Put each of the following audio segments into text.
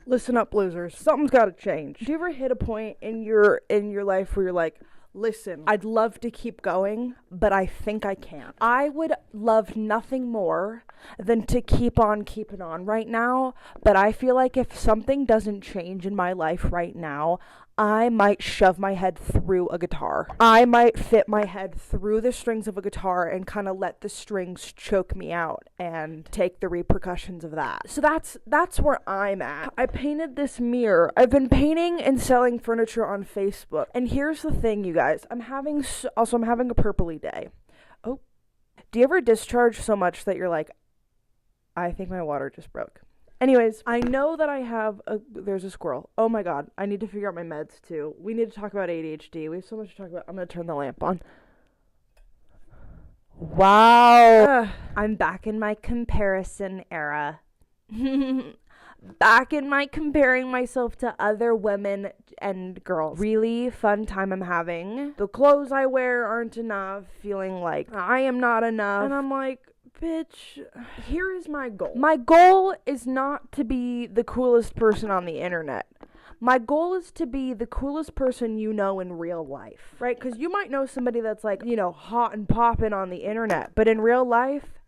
Listen up, losers. Something's got to change. Do you ever hit a point in your life where you're like, listen, I'd love to keep going, but I think I can't. I would love nothing more than to keep on keeping on right now, but I feel like if something doesn't change in my life right now, I might shove my head through a guitar. I might fit my head through the strings of a guitar and kind of let the strings choke me out and take the repercussions of that. So that's where I'm at. I painted this mirror. I've been painting and selling furniture on Facebook. And here's the thing, you guys. I'm having a purpley day. Oh. Do you ever discharge so much that you're like, I think my water just broke? Anyways, I know that there's a squirrel. Oh my god, I need to figure out my meds too. We need to talk about ADHD. We have so much to talk about. I'm going to turn the lamp on. Wow. I'm back in my comparison era. Back in my comparing myself to other women and girls. Really fun time I'm having. The clothes I wear aren't enough. Feeling like I am not enough. And I'm like, bitch, here is my goal. My goal is not to be the coolest person on the internet. My goal is to be the coolest person you know in real life, right? Because you might know somebody that's like, hot and popping on the internet, but in real life,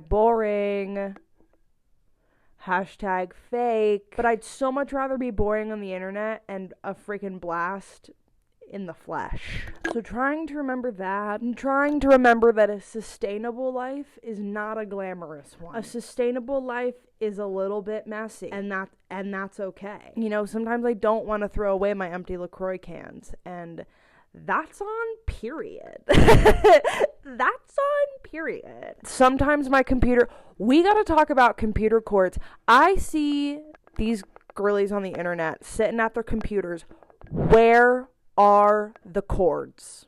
#boring, #fake. But I'd so much rather be boring on the internet and a freaking blast in the flesh. So trying to remember that, and trying to remember that a sustainable life is not a glamorous one. A sustainable life is a little bit messy, and that's okay. Sometimes I don't want to throw away my empty LaCroix cans, and that's on period. That's on period. Sometimes my computer, we gotta talk about computer cords. I see these girlies on the internet sitting at their computers. Where are the cords?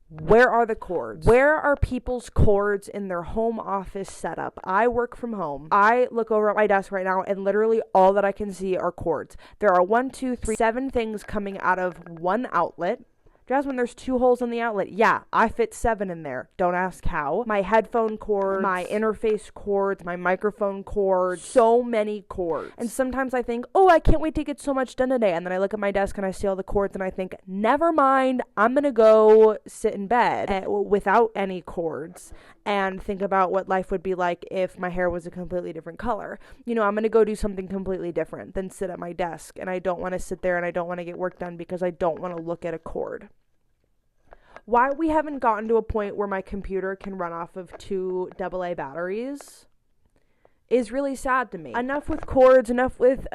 Where are the cords? Where are people's cords in their home office setup? I work from home. I look over at my desk right now and literally all that I can see are cords. There are 7 things coming out of one outlet. Jasmine, there's 2 holes in the outlet. Yeah, I fit 7 in there. Don't ask how. My headphone cords, my interface cords, my microphone cords, so many cords. And sometimes I think, oh, I can't wait to get so much done today. And then I look at my desk and I see all the cords and I think, never mind, I'm going to go sit in bed without any cords and think about what life would be like if my hair was a completely different color. I'm going to go do something completely different than sit at my desk. And I don't want to sit there and I don't want to get work done because I don't want to look at a cord. Why we haven't gotten to a point where my computer can run off of 2 AA batteries is really sad to me. Enough with cords, enough with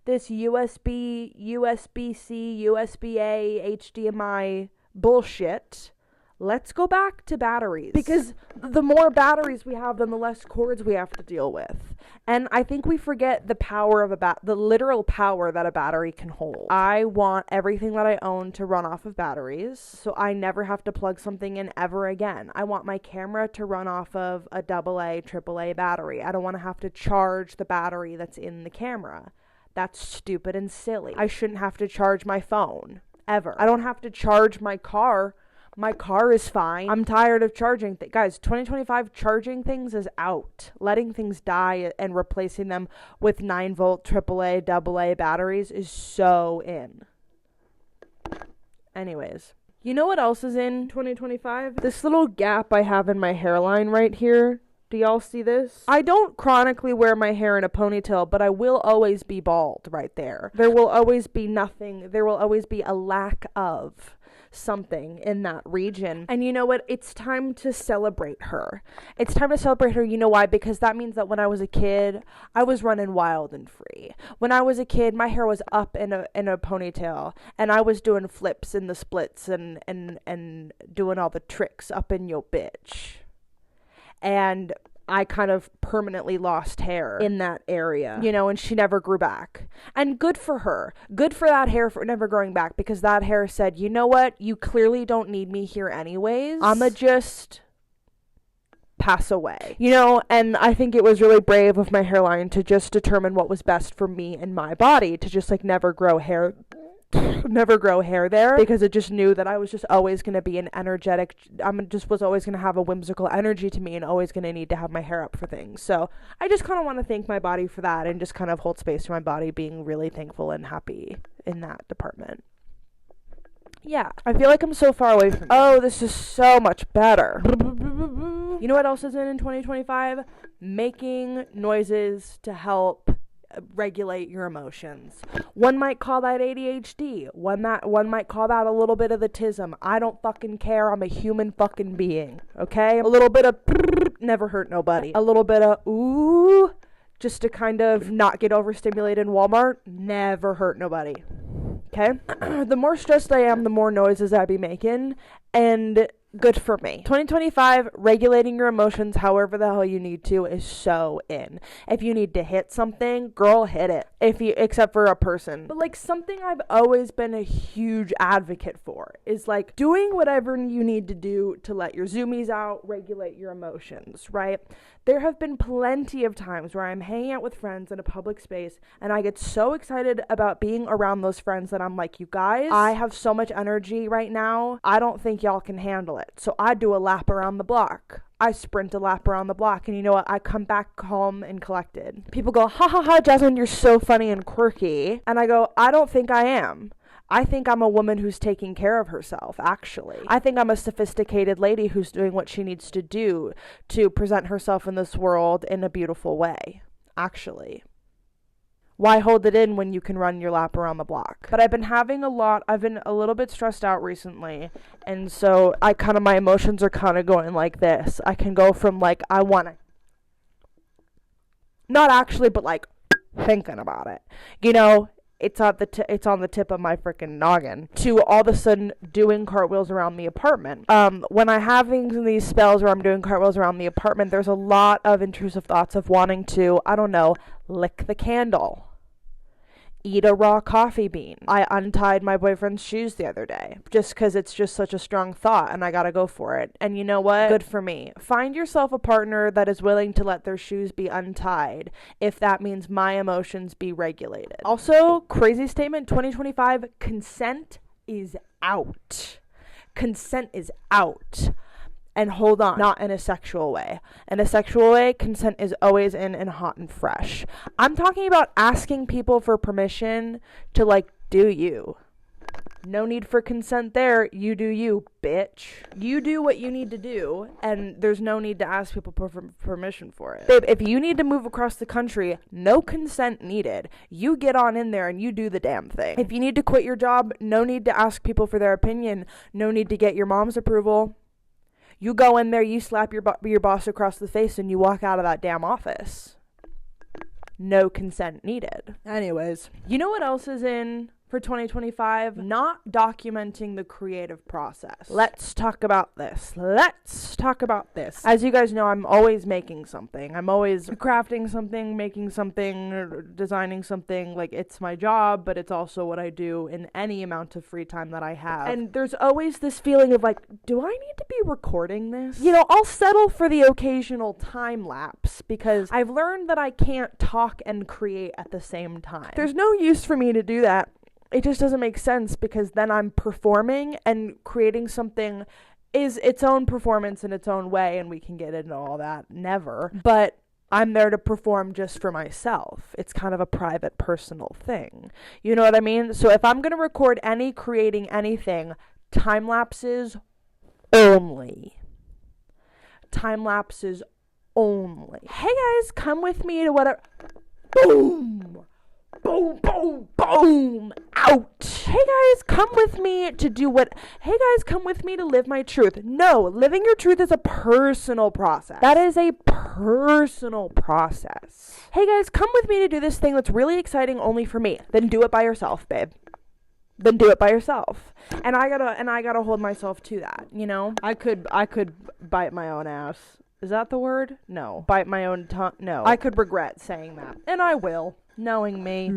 this USB, USB-C, USB-A, HDMI bullshit. Let's go back to batteries. Because the more batteries we have, then the less cords we have to deal with. And I think we forget the power of the literal power that a battery can hold. I want everything that I own to run off of batteries, so I never have to plug something in ever again. I want my camera to run off of a AA, AAA battery. I don't want to have to charge the battery that's in the camera. That's stupid and silly. I shouldn't have to charge my phone, ever. I don't have to charge my car. My car is fine. I'm tired of charging guys, 2025 charging things is out. Letting things die and replacing them with 9-volt AAA, AA batteries is so in. Anyways, you know what else is in 2025? This little gap I have in my hairline right here. Do y'all see this? I don't chronically wear my hair in a ponytail, but I will always be bald right there. There will always be nothing. There will always be a lack of something in that region. And you know what? It's time to celebrate her. It's time to celebrate her. You know why? Because that means that when I was a kid, I was running wild and free. When I was a kid, my hair was up in a ponytail, and I was doing flips in the splits and doing all the tricks up in your bitch. And I kind of permanently lost hair in that area, and she never grew back. And good for her. Good for that hair for never growing back, because that hair said, you know what? You clearly don't need me here anyways. I'ma just pass away. And I think it was really brave of my hairline to just determine what was best for me and my body, to just never grow hair never grow hair there, because it just knew that I was just always going to be an energetic, was always going to have a whimsical energy to me and always going to need to have my hair up for things. So I just kind of want to thank my body for that and just kind of hold space for my body being really thankful and happy in that department. Yeah, I feel like I'm so far away from this is so much better. You know what else is in 2025? Making noises to help regulate your emotions. One might call that ADHD. One might call that a little bit of the tism. I don't fucking care. I'm a human fucking being. Okay? A little bit of never hurt nobody. A little bit of ooh, just to kind of not get overstimulated in Walmart, never hurt nobody. Okay? The more stressed I am, the more noises I be making, and good for me. 2025, regulating your emotions however the hell you need to is so in. If you need to hit something, girl, hit it. Except for a person. But like something I've always been a huge advocate for is like doing whatever you need to do to let your zoomies out, regulate your emotions, right? There have been plenty of times where I'm hanging out with friends in a public space and I get so excited about being around those friends that I'm like, you guys, I have so much energy right now. I don't think y'all can handle it. So I do a lap around the block. I sprint a lap around the block, and you know what? I come back calm and collected. People go, ha ha ha, Jasmine, you're so funny and quirky. And I go, I don't think I am. I think I'm a woman who's taking care of herself, actually. I think I'm a sophisticated lady who's doing what she needs to do to present herself in this world in a beautiful way, actually. Why hold it in when you can run your lap around the block? But I've been a little bit stressed out recently, and so my emotions are kind of going like this. I can go from like, I want to, not actually, but like thinking about it, you know, it's on the tip of my freaking noggin, to all of a sudden doing cartwheels around the apartment. When I have these spells where I'm doing cartwheels around the apartment, there's a lot of intrusive thoughts of wanting to, I don't know, lick the candle, eat a raw coffee bean. I untied my boyfriend's shoes the other day just because it's just such a strong thought and I gotta go for it. And you know what? Good for me. Find yourself a partner that is willing to let their shoes be untied if that means my emotions be regulated. Also, crazy statement, 2025, consent is out. Consent is out. And hold on, not in a sexual way. In a sexual way, consent is always in and hot and fresh. I'm talking about asking people for permission to, like, do you. No need for consent there. You do you, bitch. You do what you need to do, and there's no need to ask people for permission for it. Babe, if you need to move across the country, no consent needed. You get on in there and you do the damn thing. If you need to quit your job, no need to ask people for their opinion. No need to get your mom's approval. You go in there, you slap your boss across the face, and you walk out of that damn office. No consent needed. Anyways, you know what else is in for 2025? Not documenting the creative process. Let's talk about this. As you guys know, I'm always making something. I'm always crafting something, making something, designing something. Like, it's my job, but it's also what I do in any amount of free time that I have. And there's always this feeling of like, do I need to be recording this? You know, I'll settle for the occasional time lapse because I've learned that I can't talk and create at the same time. There's no use for me to do that. It just doesn't make sense because then I'm performing, and creating something is its own performance in its own way, and we can get into all that. Never. But I'm there to perform just for myself. It's kind of a private, personal thing. You know what I mean? So if I'm going to record creating anything, time lapses only. Time lapses only. Hey guys, come with me to whatever. Boom! Boom, boom, boom, out. Hey guys, come with me to do what? Hey guys, come with me to live my truth. No, living your truth is a personal process. That is a personal process. Hey guys, come with me to do this thing that's really exciting only for me. Then do it by yourself, babe. Then do it by yourself. And I gotta hold myself to that, you know? I could bite my own ass. Is that the word? No. Bite my own tongue? No. I could regret saying that. And I will. Knowing me. You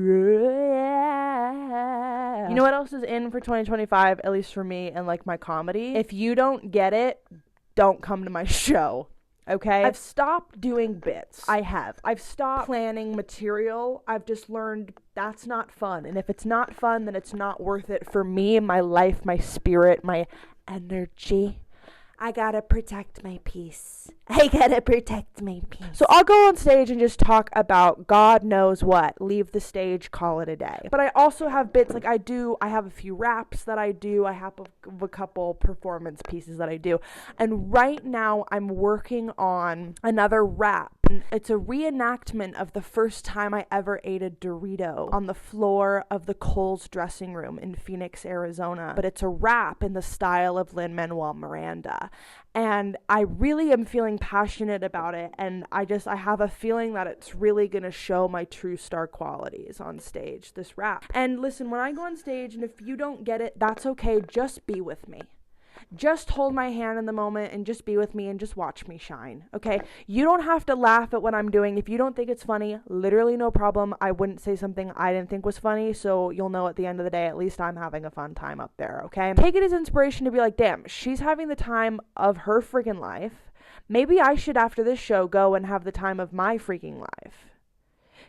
know what else is in for 2025, at least for me and like my comedy? If you don't get it, don't come to my show. okay? I've stopped doing bits. I've stopped planning material. I've just learned that's not fun. And if it's not fun, then it's not worth it for me, my life, my spirit, my energy. I gotta protect my peace. So I'll go on stage and just talk about God knows what. Leave the stage, call it a day. But I also have bits, like I have a few raps that I do. I have a couple performance pieces that I do. And right now I'm working on another rap. And it's a reenactment of the first time I ever ate a Dorito on the floor of the Kohl's dressing room in Phoenix, Arizona. But it's a rap in the style of Lin-Manuel Miranda. And I really am feeling passionate about it, and I have a feeling that it's really going to show my true star qualities on stage, this rap. And listen, when I go on stage, and if you don't get it, that's okay, just be with me. Just hold my hand in the moment and just be with me and just watch me shine, okay? You don't have to laugh at what I'm doing. If you don't think it's funny, literally no problem. I wouldn't say something I didn't think was funny, so you'll know at the end of the day, at least I'm having a fun time up there, okay? Take it as inspiration to be like, damn, she's having the time of her freaking life. Maybe I should, after this show, go and have the time of my freaking life.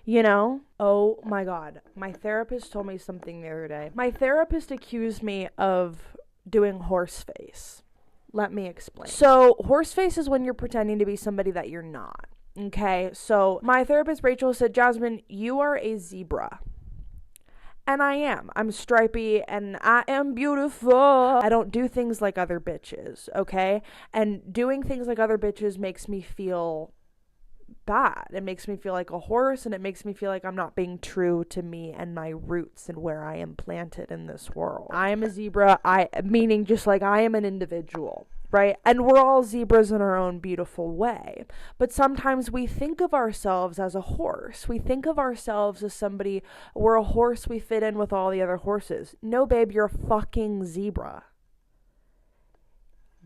You know? Oh my God. My therapist told me something the other day. My therapist accused me of doing horse face. Let me explain. So horse face is when you're pretending to be somebody that you're not. Okay, so my therapist Rachel said, Jasmine, you are a zebra. And I am. I'm stripy and I am beautiful. I don't do things like other bitches, okay? And doing things like other bitches makes me feel bad. It makes me feel like a horse, and it makes me feel like I'm not being true to me and my roots and where I am planted in this world. I am a zebra, meaning just like I am an individual, right? And we're all zebras in our own beautiful way. But sometimes we think of ourselves as a horse. We think of ourselves as somebody, we're a horse, we fit in with all the other horses. No, babe, you're a fucking zebra.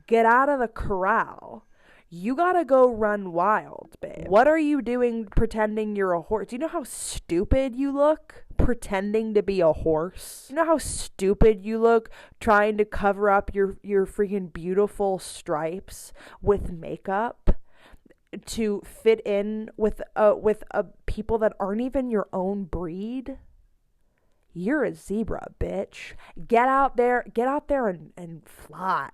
Get out of the corral. You gotta go run wild, babe. What are you doing pretending you're a horse? Do you know how stupid you look pretending to be a horse? You know how stupid you look trying to cover up your freaking beautiful stripes with makeup to fit in with people that aren't even your own breed? You're a zebra, bitch. Get out there and fly.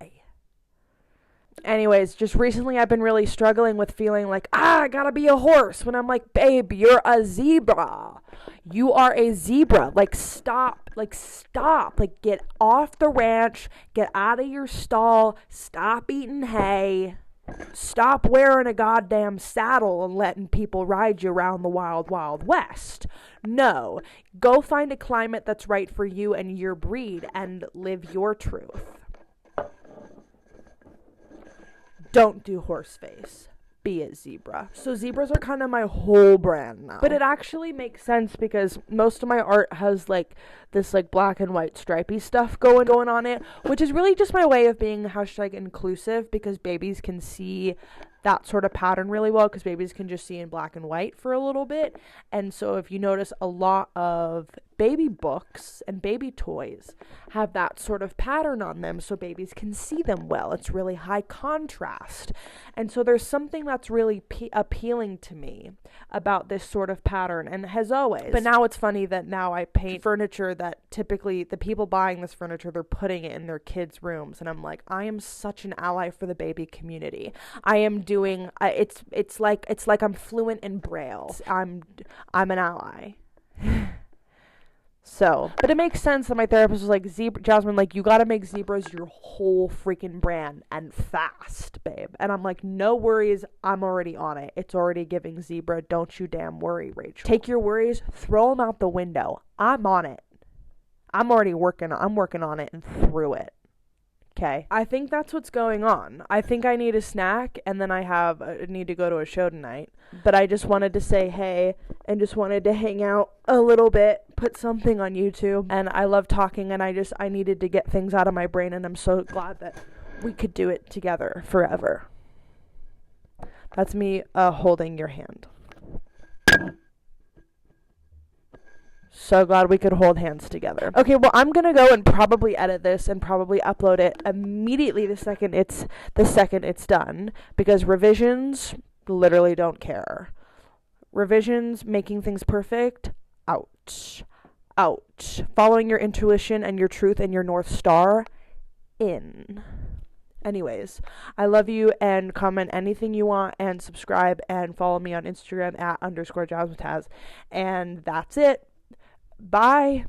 Anyways, just recently I've been really struggling with feeling like, I gotta be a horse, when I'm like, babe, you're a zebra. You are a zebra. Stop. Get off the ranch. Get out of your stall. Stop eating hay. Stop wearing a goddamn saddle and letting people ride you around the wild, wild west. No. Go find a climate that's right for you and your breed and live your truth. Don't do horse face. Be a zebra. So zebras are kind of my whole brand now. But it actually makes sense because most of my art has this black and white stripy stuff going on it, which is really just my way of being #inclusive, because babies can see that sort of pattern really well, because babies can just see in black and white for a little bit. And so if you notice, a lot of baby books and baby toys have that sort of pattern on them so babies can see them well. It's really high contrast. And so there's something that's really appealing to me about this sort of pattern, and has always. But now it's funny that now I paint furniture that typically the people buying this furniture, they're putting it in their kids' rooms, and I'm like, I am such an ally for the baby community. I am doing it's like I'm fluent in Braille. I'm an ally. So, but it makes sense that my therapist was like, Jasmine, you gotta make zebras your whole freaking brand, and fast, babe. And I'm like, no worries, I'm already on it. It's already giving zebra. Don't you damn worry, Rachel. Take your worries, throw them out the window. I'm on it. I'm working on it and through it. Okay. I think that's what's going on. I think I need a snack, and then I need to go to a show tonight. But I just wanted to say hey, and just wanted to hang out a little bit, put something on YouTube. And I love talking, and I needed to get things out of my brain, and I'm so glad that we could do it together forever. That's me holding your hand. So glad we could hold hands together. Okay, well, I'm gonna go and probably edit this and probably upload it immediately the second it's done, because revisions literally don't care. Revisions, making things perfect, out. Out. Following your intuition and your truth and your North Star, in. Anyways, I love you, and comment anything you want, and subscribe, and follow me on Instagram @_jazmataz. And that's it. Bye.